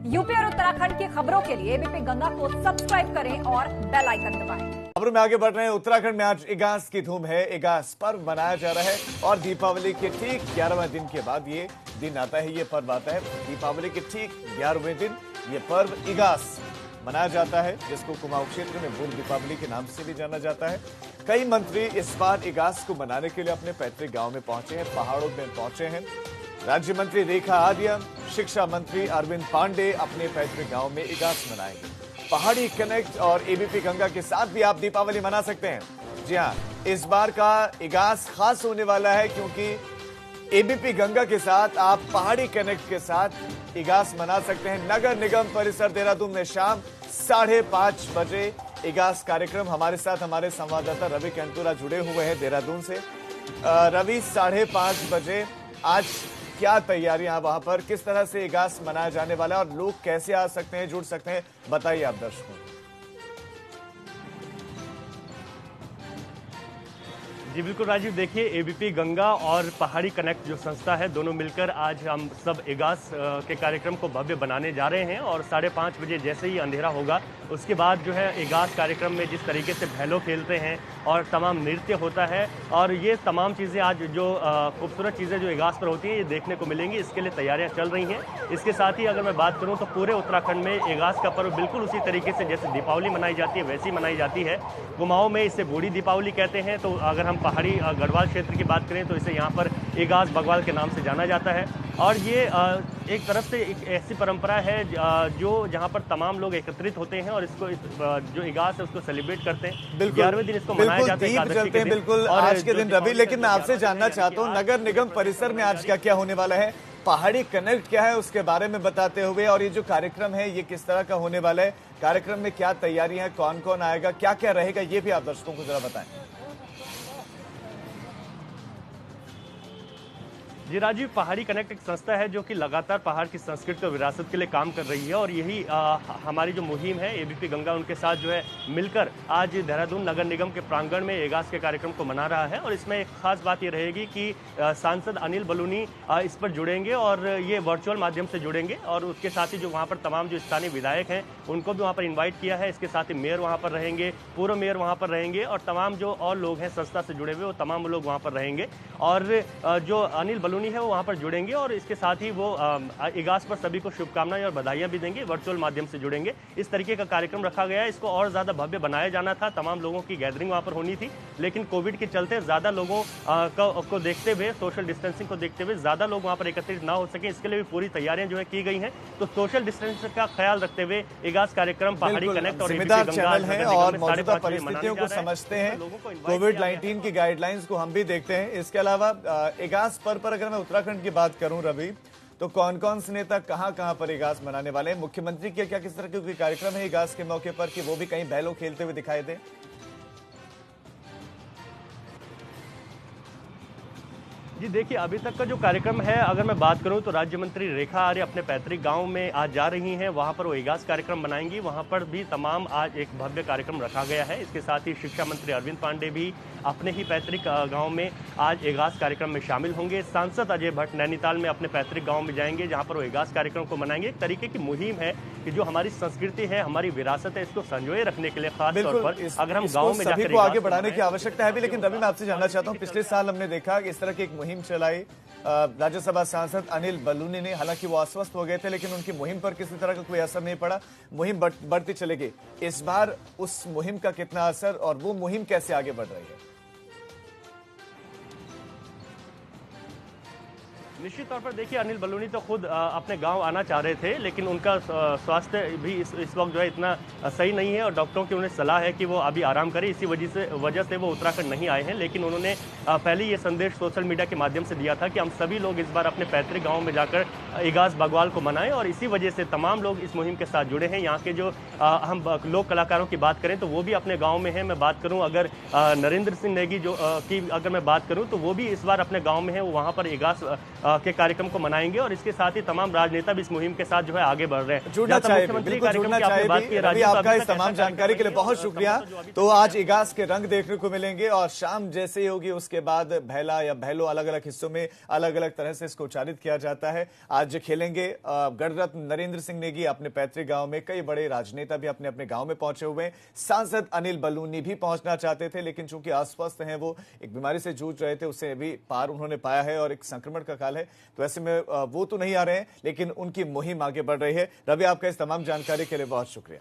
UP और उत्तराखंड की खबरों के लिए एबीपी गंगा को सब्सक्राइब करें और बेल आइकन दबाएं। खबरों में आगे बढ़ रहे हैं। उत्तराखंड में आज इगास की धूम है। इगास पर्व मनाया जा रहा है और दीपावली के ठीक 11वें दिन के बाद ये दिन आता है, ये पर्व आता है। दीपावली के ठीक 11वें दिन ये पर्व इगास मनाया जाता है, जिसको कुमाऊं क्षेत्र में बूढ़ दीपावली के नाम से भी जाना जाता है। कई मंत्री इस बार इगास को मनाने के लिए अपने पैतृक गांव में पहुंचे हैं, पहाड़ों में पहुंचे हैं। राज्य मंत्री रेखा आर्य, शिक्षा मंत्री अरविंद पांडे अपने पैतृक गांव में इगास मनाएंगे। पहाड़ी कनेक्ट और एबीपी गंगा के साथ भी आप दीपावली मना सकते हैं। जी हां, इस बार का इगास खास होने वाला है क्योंकि एबीपी गंगा के साथ आप पहाड़ी कनेक्ट के साथ इगास मना सकते हैं। नगर निगम परिसर देहरादून में शाम 5:30 बजे इगास कार्यक्रम। हमारे साथ हमारे संवाददाता रवि कैंतुरा जुड़े हुए हैं देहरादून से। रवि, 5:30 बजे आज क्या तैयारियां वहां पर, किस तरह से इगास मनाया जाने वाला है और लोग कैसे आ सकते हैं, जुड़ सकते हैं, बताइए आप दर्शकों। जी बिल्कुल राजीव, देखिए एबीपी गंगा और पहाड़ी कनेक्ट जो संस्था है, दोनों मिलकर आज हम सब इगास के कार्यक्रम को भव्य बनाने जा रहे हैं। और 5:30 बजे जैसे ही अंधेरा होगा उसके बाद जो है इगास कार्यक्रम में जिस तरीके से भैलो खेलते हैं और तमाम नृत्य होता है और ये तमाम चीज़ें आज जो खूबसूरत चीज़ें जो इगास पर होती हैं ये देखने को मिलेंगी। इसके लिए तैयारियां चल रही हैं। इसके साथ ही अगर मैं बात करूं तो पूरे उत्तराखंड में इगास का पर्व बिल्कुल उसी तरीके से जैसे दीपावली मनाई जाती है वैसी मनाई जाती है। कुमाऊं में इसे बूढ़ी दीपावली कहते हैं, तो अगर हम पहाड़ी गढ़वाल क्षेत्र की बात करें तो इसे यहाँ पर इगास बगवाल के नाम से जाना जाता है। और ये एक तरफ से एक ऐसी परंपरा है जो जहाँ पर तमाम लोग एकत्रित होते हैं और इसको जो इगास है उसको सेलिब्रेट करते हैं। 11वें दिन इसको मनाया जाता है बिल्कुल आज के दिन। रवि, लेकिन मैं आपसे जानना चाहता हूँ नगर निगम परिसर में आज क्या क्या होने वाला है, पहाड़ी कनेक्ट क्या है उसके बारे में बताते हुए, और ये जो कार्यक्रम है ये किस तरह का होने वाला है, कार्यक्रम में क्या तैयारियां हैं, कौन कौन आएगा, क्या क्या रहेगा, ये भी आप दर्शकों को जरा बताएं। जी राजीव, पहाड़ी कनेक्ट एक संस्था है जो कि लगातार पहाड़ की संस्कृति और विरासत के लिए काम कर रही है और यही हमारी जो मुहिम है एबीपी गंगा उनके साथ जो है मिलकर आज देहरादून नगर निगम के प्रांगण में इगास के कार्यक्रम को मना रहा है। और इसमें एक खास बात ये रहेगी कि सांसद अनिल बलूनी इस पर जुड़ेंगे और ये वर्चुअल माध्यम से जुड़ेंगे और उसके साथ ही जो वहाँ पर तमाम जो स्थानीय विधायक हैं उनको भी वहाँ पर इन्वाइट किया है। इसके साथ ही मेयर वहाँ पर रहेंगे, पूर्व मेयर वहाँ पर रहेंगे और तमाम जो और लोग हैं संस्था से जुड़े हुए वो तमाम लोग वहाँ पर रहेंगे। और जो अनिल बलूनी है वो वहाँ पर जुड़ेंगे और इसके साथ ही वो इगास पर सभी को शुभकामनाएं और बधाइयां भी देंगे, वर्चुअल माध्यम से जुड़ेंगे। इस तरीके का कार्यक्रम रखा गया है। इसको और ज्यादा भव्य बनाया जाना था, तमाम लोगों की गैदरिंग वहाँ पर होनी थी, लेकिन कोविड के चलते ज्यादा लोगों को देखते हुए, सोशल डिस्टेंसिंग को देखते हुए ज्यादा लोग वहाँ पर एकत्रित ना हो सके, इसके लिए भी पूरी तैयारियां जो है की गई हैं। तो सोशल डिस्टेंसिंग का ख्याल रखते हुए इगास कार्यक्रम पहाड़ी कनेक्ट और जिम्मेदार चैनल है और मौजूदा परिस्थितियों को समझते हैं, कोविड-19 की गाइडलाइंस को हम भी देखते हैं। इसके अलावा इगास पर अगर मैं उत्तराखंड की बात करूं रवि, तो कौन कौन से नेता कहां पर इगास मनाने वाले हैं? मुख्यमंत्री के क्या किस तरह के कोई कार्यक्रम है इगास के मौके पर कि वो भी कहीं बैलो खेलते हुए दिखाई दे? जी देखिए, अभी तक का जो कार्यक्रम है अगर मैं बात करूं तो राज्य मंत्री रेखा आर्य अपने पैतृक गांव में आज जा रही हैं, वहां पर वो इगास कार्यक्रम बनाएंगी। वहां पर भी तमाम आज एक भव्य कार्यक्रम रखा गया है। इसके साथ ही शिक्षा मंत्री अरविंद पांडे भी अपने ही पैतृक गांव में आज इगास कार्यक्रम में शामिल होंगे। सांसद अजय भट्ट नैनीताल में अपने पैतृक गाँव में जाएंगे जहाँ पर वो इगास कार्यक्रम को मनाएंगे। एक तरीके की मुहिम है कि जो हमारी संस्कृति है, हमारी विरासत है, इसको संजोए रखने के लिए खास तौर पर अगर हम गाँव में जाकर आगे बढ़ाने की आवश्यकता है भी। लेकिन रवि, मैं आपसे जानना चाहता हूँ, पिछले साल हमने देखा कि इस तरह की एक मुहिम चलाई राज्यसभा सांसद अनिल बलूनी ने, हालांकि वो अस्वस्थ हो गए थे लेकिन उनकी मुहिम पर किसी तरह का कोई असर नहीं पड़ा, मुहिम बढ़ती चली गई। इस बार उस मुहिम का कितना असर और वो मुहिम कैसे आगे बढ़ रही है? निश्चित तौर पर देखिए, अनिल बलूनी तो खुद अपने गांव आना चाह रहे थे लेकिन उनका स्वास्थ्य भी इस वक्त जो है इतना सही नहीं है और डॉक्टरों की उन्हें सलाह है कि वो अभी आराम करें। इसी वजह से वो उत्तराखंड नहीं आए हैं। लेकिन उन्होंने पहले ये संदेश सोशल मीडिया के माध्यम से दिया था कि हम सभी लोग इस बार अपने पैतृक गाँव में जाकर इगास बगवाल को मनाएं और इसी वजह से तमाम लोग इस मुहिम के साथ जुड़े हैं। यहाँ के जो हम लोक कलाकारों की बात करें तो वो भी अपने गाँव में हैं। मैं बात करूँ अगर नरेंद्र सिंह नेगी की अगर मैं बात करूँ तो वो भी इस बार अपने गाँव में है, वो वहाँ पर इगास के कार्यक्रम को मनाएंगे और इसके साथ ही तमाम राजनेता भी इस मुहिम के साथ जो है आगे बढ़ रहे हैं। जुड़ना चाहिए, बिल्कुल जुड़ना चाहिए भी। रवि, आपका इस तमाम जानकारी के लिए बहुत शुक्रिया। तो आज इगास के रंग देखने को मिलेंगे और शाम जैसे ही होगी उसके बाद भैला या भैलो अलग अलग हिस्सों में अलग अलग तरह से इसको उच्चारित किया जाता है। आज खेलेंगे गणरत्न नरेंद्र सिंह नेगी अपने पैतृक गांव में। कई बड़े राजनेता भी अपने अपने गांव में पहुंचे हुए हैं। सांसद अनिल बलूनी भी पहुंचना चाहते थे, लेकिन चूंकि अस्वस्थ हैं, वो एक बीमारी से जूझ रहे थे, उससे भी पार उन्होंने पाया है और एक संक्रमण का काल है, तो ऐसे में वो तो नहीं आ रहे हैं, लेकिन उनकी मुहिम आगे बढ़ रही है। रवि, आपका इस तमाम जानकारी के लिए बहुत शुक्रिया।